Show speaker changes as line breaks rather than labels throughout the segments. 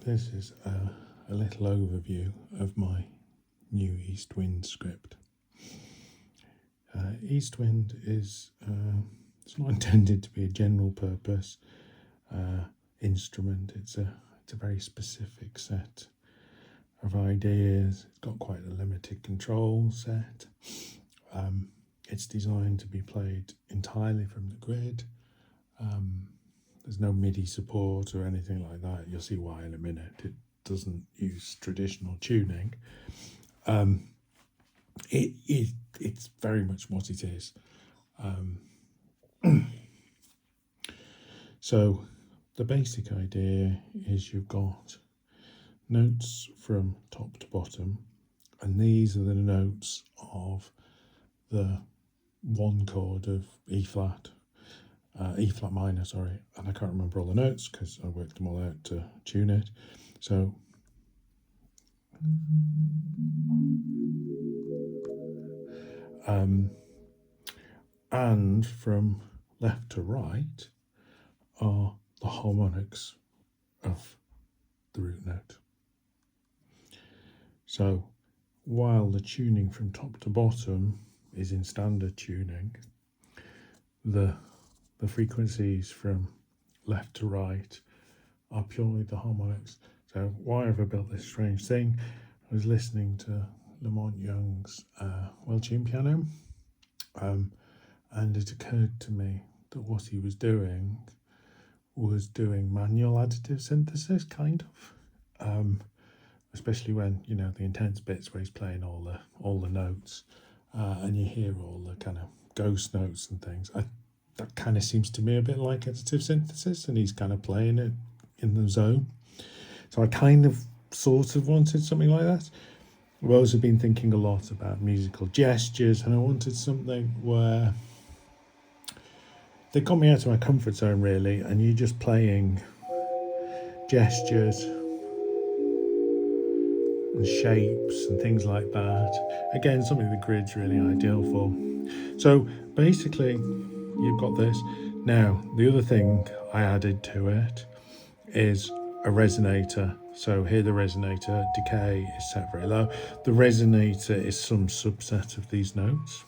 This is a little overview of my new Eastwind script. Eastwind is it's not intended to be a general purpose instrument. It's a very specific set of ideas. It's got quite a limited control set. It's designed to be played entirely from the grid. There's no MIDI support or anything like that. You'll see why in a minute. It doesn't use traditional tuning. It's very much what it is. So the basic idea is you've got notes from top to bottom, and these are the notes of the one chord of E flat minor, sorry, and I can't remember all the notes because I worked them all out to tune it. So and from left to right are the harmonics of the root note. So while the tuning from top to bottom is in standard tuning, the frequencies from left to right are purely the harmonics. So why have I built this strange thing? I was listening to Lamont Young's well-tuned piano, and it occurred to me that what he was doing manual additive synthesis, kind of, especially when, you know, the intense bits where he's playing all the notes, and you hear all the kind of ghost notes and things. That kind of seems to me a bit like additive synthesis, and he's kind of playing it in the zone. So I kind of sort of wanted something like that. I've also been thinking a lot about musical gestures, and I wanted something where they got me out of my comfort zone, really, and you're just playing gestures and shapes and things like that. Again, something the grid's really ideal for. So basically, you've got this. Now, the other thing I added to it is a resonator. So here the resonator decay is set very low. The resonator is some subset of these notes.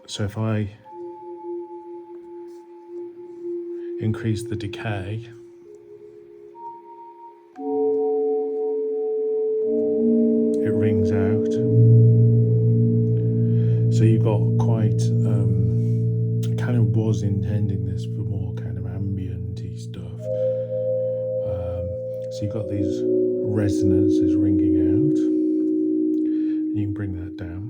So if I increase the decay, it rings out. So you've got quite, I kind of was intending this for more kind of ambient-y stuff. So you've got these resonances ringing out, and you can bring that down.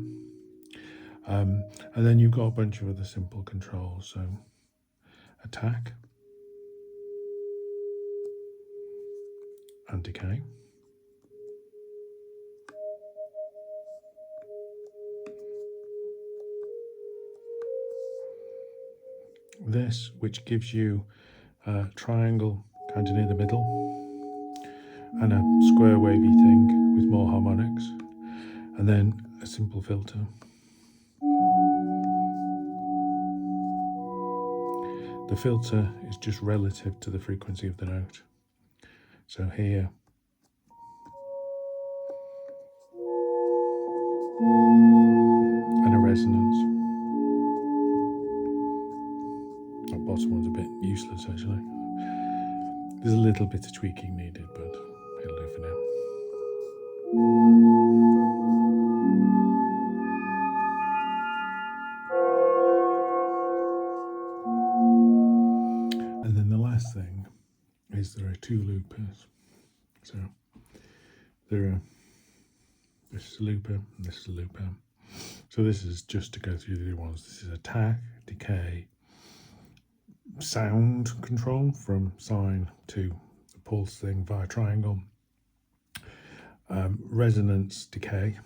And then you've got a bunch of other simple controls. So attack and decay. This, which gives you a triangle kind of near the middle, and a square wavy thing with more harmonics, and then a simple filter. The filter is just relative to the frequency of the note. So here, and a resonance. That bottom one's a bit useless, actually. There's a little bit of tweaking needed, but it'll do for now. And then the last thing is there are two loopers. So this is a looper and this is a looper. So this is just to go through the other ones. This is attack, decay, sound control from sine to the pulse thing via triangle, resonance decay,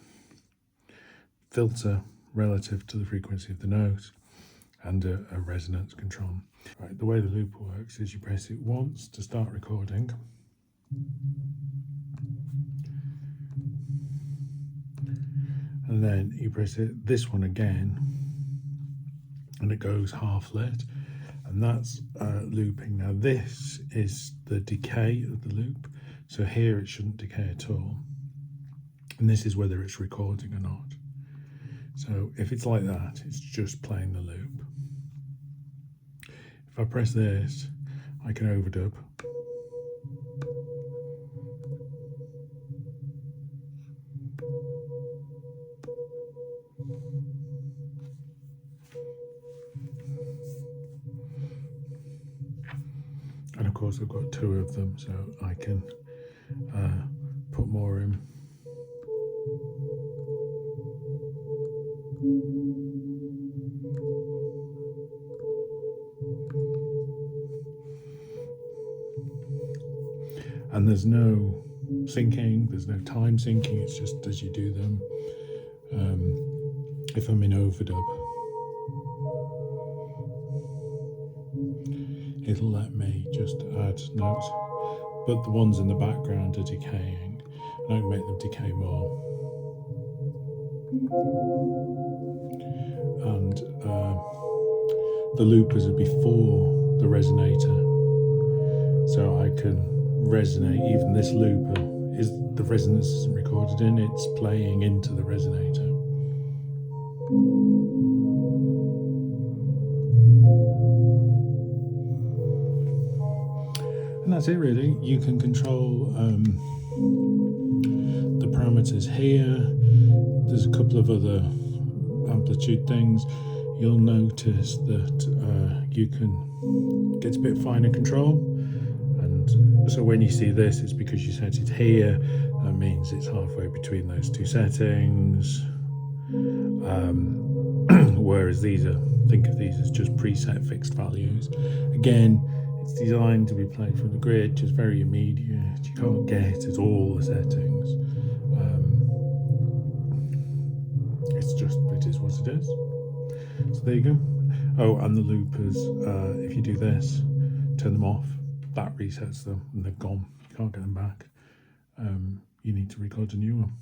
filter relative to the frequency of the note, and a resonance control. Right, the way the looper works is you press it once to start recording, and then you press it this one again, and it goes half lit. and that's looping. Now this is the decay of the loop, so here it shouldn't decay at all, and this is whether it's recording or not. So if it's like that, it's just playing the loop. If I press this, I can overdub. And of course I've got two of them, so I can put more in. And there's no syncing, there's no time syncing, it's just as you do them. If I'm in overdub, it'll let me just add notes, but the ones in the background are decaying, and I can make them decay more. And the loopers are before the resonator, so I can resonate. Even this looper, is the resonance isn't recorded in, it's playing into the resonator. And that's it really. You can control the parameters here. There's a couple of other amplitude things. You'll notice that you can get a bit finer control, and so when you see this, it's because you set it here. That means it's halfway between those two settings. Whereas these are, think of these as just preset fixed values. Again, it's designed to be played from the grid, just very immediate. You can't get at all the settings. It's just, it is what it is. So there you go. Oh, and the loopers, if you do this, turn them off, that resets them and they're gone. You can't get them back. You need to record a new one.